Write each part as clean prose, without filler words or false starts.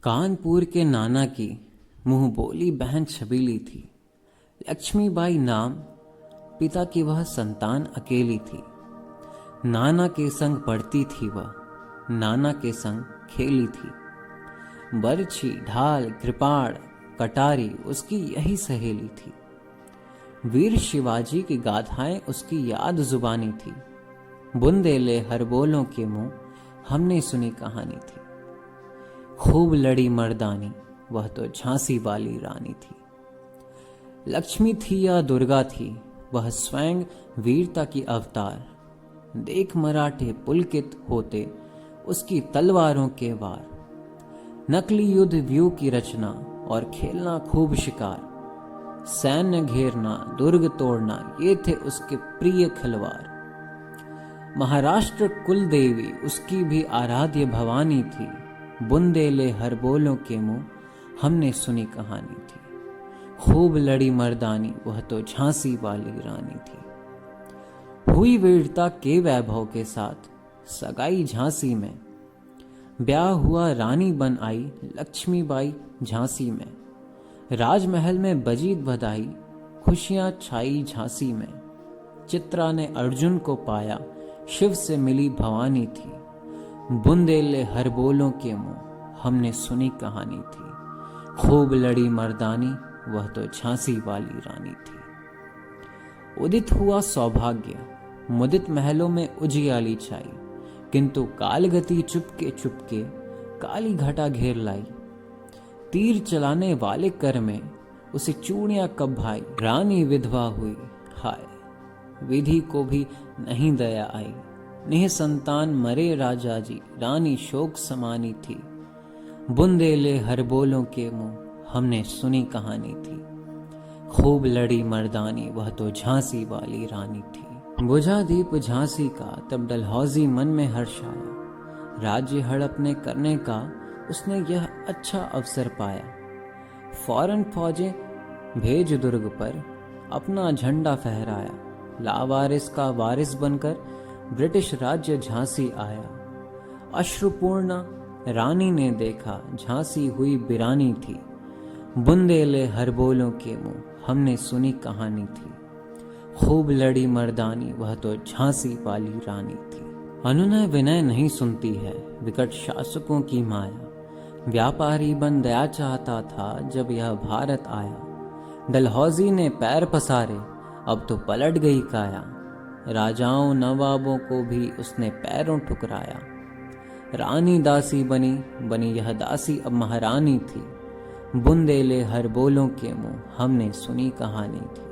कानपुर के नाना की मुंह बोली बहन छबीली थी। लक्ष्मीबाई नाम, पिता की वह संतान अकेली थी। नाना के संग पढ़ती थी वह, नाना के संग खेली थी। बरछी, ढाल, कृपाण, कटारी उसकी यही सहेली थी। वीर शिवाजी की गाथाएं उसकी याद जुबानी थी। बुंदेले हर बोलों के मुंह हमने सुनी कहानी थी। खूब लड़ी मर्दानी, वह तो झांसी वाली रानी थी। लक्ष्मी थी या दुर्गा थी, वह स्वयं वीरता की अवतार। देख मराठे पुलकित होते उसकी तलवारों के वार। नकली युद्ध व्यू की रचना और खेलना खूब शिकार। सैन्य घेरना, दुर्ग तोड़ना, ये थे उसके प्रिय खिलवाड़। महाराष्ट्र कुल देवी उसकी भी आराध्य भवानी थी। बुंदेले हर बोलों के मुंह हमने सुनी कहानी थी। खूब लड़ी मर्दानी, वह तो झांसी वाली रानी थी। हुई वीरता के वैभव के साथ सगाई झांसी में। ब्याह हुआ, रानी बन आई लक्ष्मीबाई झांसी में। राजमहल में बजी बधाई, खुशियां छाई झांसी में। चित्रा ने अर्जुन को पाया, शिव से मिली भवानी थी। बुंदेले हर बोलों के मुंह हमने सुनी कहानी थी। खूब लड़ी मर्दानी, वह तो झांसी वाली रानी थी। उदित हुआ सौभाग्य, मुदित महलों में उजियाली छाई। किंतु कालगति चुपके चुपके काली घटा घेर लाई। तीर चलाने वाले कर में उसे चूड़ियां कब भाई। रानी विधवा हुई, हाय विधि को भी नहीं दया आई। निह संतान मरे राजा जी, रानी शोक समानी थी। बुंदेले हर बोलों के मुंह हमने सुनी कहानी थी। खूब लड़ी मर्दानी, वह तो झांसी वाली रानी थी। बुझा दीप झांसी का, तब डलहौजी मन में हर्ष आया। राज्य हड़पने करने का उसने यह अच्छा अवसर पाया। फौरन फौजें भेज दुर्ग पर अपना झंडा फहराया। लावारिस का वारिस बनकर ब्रिटिश राज्य झांसी आया। अश्रुपूर्ण रानी ने देखा, झांसी हुई बिरानी थी। बुंदेले हर बोलों के मुंह हमने सुनी कहानी थी। खूब लड़ी मर्दानी, वह तो झांसी वाली रानी थी। अनुनय विनय नहीं सुनती है, विकट शासकों की माया। व्यापारी बन दया चाहता था जब यह भारत आया। डलहौजी ने पैर पसारे, अब तो पलट गई काया। राजाओं नवाबों को भी उसने पैरों ठुकराया। रानी दासी बनी, बनी यह दासी अब महारानी थी। बुंदेले हर बोलों के मुंह हमने सुनी कहानी थी।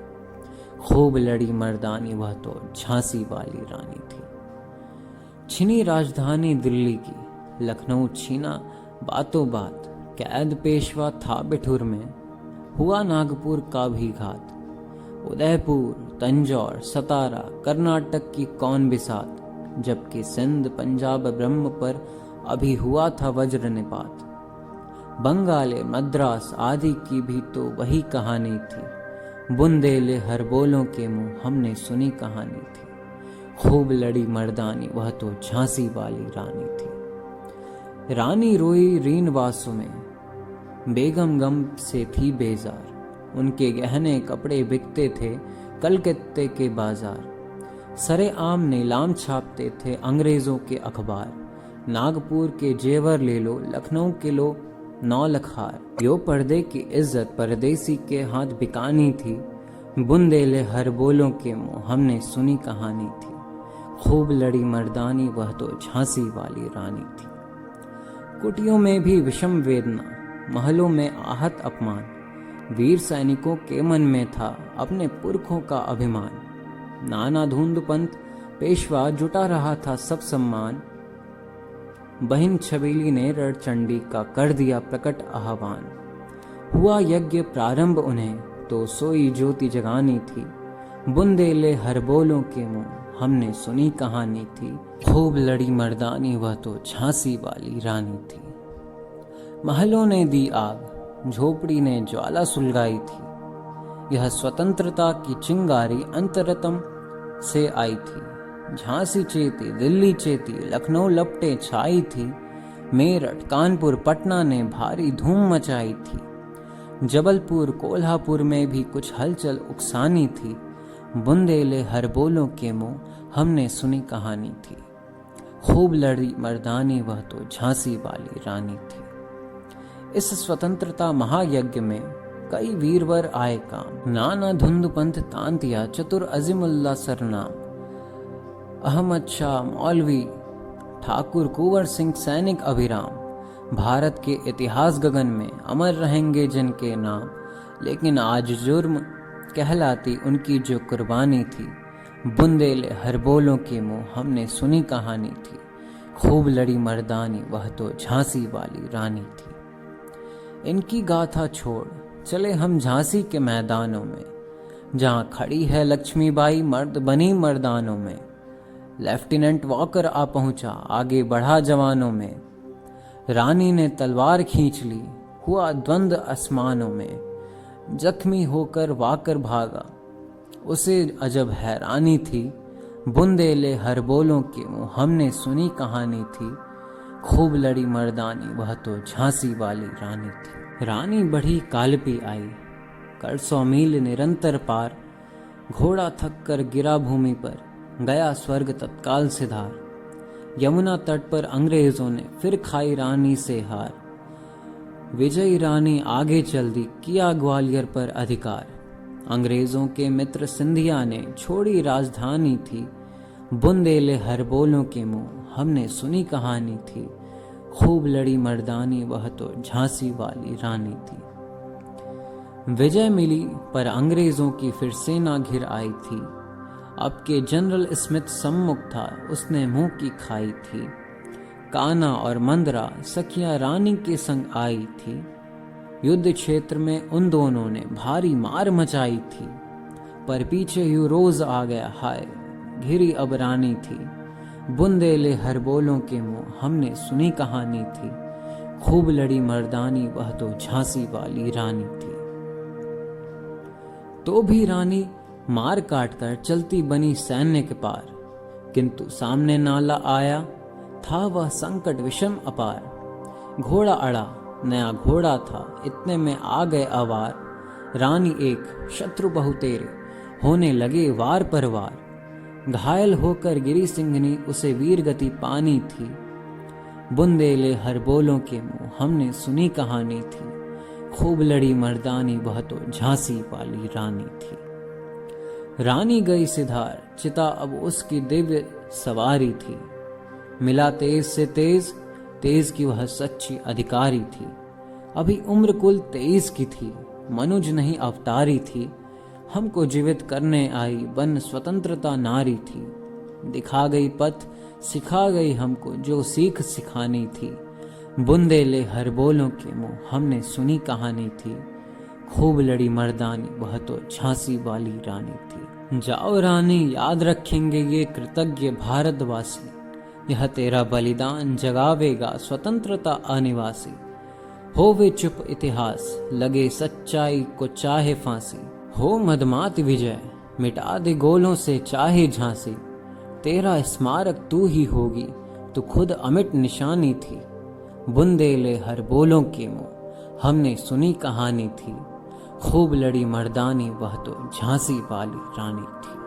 खूब लड़ी मर्दानी, वह तो झांसी वाली रानी थी। छिनी राजधानी दिल्ली की, लखनऊ छीना बातों बात। कैद पेशवा था बिठूर में, हुआ नागपुर का भी घात। उदयपुर, तंजौर, सतारा, कर्नाटक की कौन बिसात। जबकि सिंध, पंजाब, ब्रह्म पर अभी हुआ था वज्र निपात। बंगाले, मद्रास आदि की भी तो वही कहानी थी। बुंदेले हर बोलों के मुंह हमने सुनी कहानी थी। खूब लड़ी मर्दानी, वह तो झांसी वाली रानी थी। रानी रोई रीनवासों में, बेगम गम से थी बेजार। उनके गहने कपड़े बिकते थे कलकत्ते के बाजार। सरे आम नीलाम छापते थे अंग्रेजों के अखबार। नागपुर के जेवर ले लो, लखनऊ के लो 9 लखार। यो पर्दे की इज्जत परदेसी के हाथ बिकानी थी। बुंदेले हर बोलों के मुंह हमने सुनी कहानी थी। खूब लड़ी मर्दानी, वह तो झांसी वाली रानी थी। कुटियों में भी विषम वेदना, महलों में आहत अपमान। वीर सैनिकों के मन में था अपने पुरखों का अभिमान। नाना धुंध पंथ पेशवा जुटा रहा था सब सम्मान। बहन छबीली ने रणचंडी का कर दिया प्रकट आह्वान। हुआ यज्ञ प्रारंभ उन्हें, तो सोई ज्योति जगानी थी। बुंदेले हर बोलों के मुंह हमने सुनी कहानी थी। खूब लड़ी मर्दानी, वह तो झांसी वाली रानी थी। महलों ने दी आग, झोपड़ी ने ज्वाला सुलगाई थी। यह स्वतंत्रता की चिंगारी अंतरतम से आई थी। झांसी चेती, दिल्ली चेती, लखनऊ लपटे छाई थी। मेरठ, कानपुर, पटना ने भारी धूम मचाई थी। जबलपुर, कोल्हापुर में भी कुछ हलचल उकसानी थी। बुंदेले हर बोलों के मुंह हमने सुनी कहानी थी। खूब लड़ी मर्दानी वह तो झांसी वाली रानी थी। इस स्वतंत्रता महायज्ञ में कई वीरवर आए काम। नाना धुंधपंत तांतिया, चतुर अजीमुल्ला सरनाम, अहमद शाह मौलवी, ठाकुर कुंवर सिंह सैनिक अभिराम। भारत के इतिहास गगन में अमर रहेंगे जिनके नाम। लेकिन आज जुर्म कहलाती उनकी जो कुर्बानी थी। बुंदेले हर बोलों के मुंह हमने सुनी कहानी थी। खूब लड़ी मर्दानी वह तो झांसी वाली रानी थी। इनकी गाथा छोड़ चले हम झांसी के मैदानों में, जहां खड़ी है लक्ष्मीबाई मर्द बनी मर्दानों में। लेफ्टिनेंट वॉकर आ पहुंचा, आगे बढ़ा जवानों में। रानी ने तलवार खींच ली, हुआ द्वंद आसमानों में। जख्मी होकर वाकर भागा, उसे अजब हैरानी थी। बुंदेले हर बोलों के मुंह हमने सुनी कहानी थी। खूब लड़ी मर्दानी वह तो झांसी वाली रानी थी। रानी बढ़ी कालपी आई, कर 100 मील निरंतर पार। घोड़ा थक कर गिरा भूमि पर, गया स्वर्ग तत्काल सिधार। यमुना तट पर अंग्रेजों ने फिर खाई रानी से हार। विजयी रानी आगे चल दी, किया ग्वालियर पर अधिकार। अंग्रेजों के मित्र सिंधिया ने छोड़ी राजधानी थी। बुंदेले हर बोलों के मुंह हमने सुनी कहानी थी। खूब लड़ी मर्दानी वह तो झांसी वाली रानी थी। विजय मिली पर अंग्रेजों की फिर सेना घिर आई थी। अब के जनरल स्मिथ सम्मुख था, उसने मुंह की खाई थी। काना और मंदरा सखिया रानी के संग आई थी। युद्ध क्षेत्र में उन दोनों ने भारी मार मचाई थी। पर पीछे यूं रोज आ गया, हाय घिरी अब रानी थी। बुंदेले हर बोलों के मुंह हमने सुनी कहानी थी। खूब लड़ी मर्दानी वह तो झांसी वाली रानी थी। तो भी रानी मार काट कर चलती बनी सैन्य के पार। किंतु सामने नाला आया, था वह संकट विषम अपार। घोड़ा अड़ा, नया घोड़ा था, इतने में आ गए अवार। रानी एक, शत्रु बहुतेरे, होने लगे वार पर वार। घायल होकर गिरी सिंघनी, उसे वीर गति पानी थी। बुंदेले हर बोलों के मुंह हमने सुनी कहानी थी। खूब लड़ी मर्दानी वह तो झांसी वाली रानी थी। रानी गई सिधार, चिता अब उसकी दिव्य सवारी थी। मिला तेज से तेज, तेज की वह सच्ची अधिकारी थी। अभी उम्र कुल 23 की थी, मनुज नहीं अवतारी थी। हमको जीवित करने आई, बन स्वतंत्रता नारी थी। दिखा गई पथ, सिखा गई हमको जो सीख सिखानी थी। बुंदेले हर बोलों के मुंह हमने सुनी कहानी थी। खूब लड़ी मर्दानी वह तो झांसी वाली रानी थी। जाओ रानी, याद रखेंगे ये कृतज्ञ भारतवासी। यह तेरा बलिदान जगावेगा स्वतंत्रता अनिवासी। हो वे चुप इतिहास, लगे सच्चाई को चाहे फांसी। हो मदमात विजय, मिटा दे गोलों से चाहे झांसी। तेरा स्मारक तू ही होगी, तू खुद अमिट निशानी थी। बुंदेले हर बोलों के मुंह हमने सुनी कहानी थी। खूब लड़ी मर्दानी वह तो झांसी वाली रानी थी।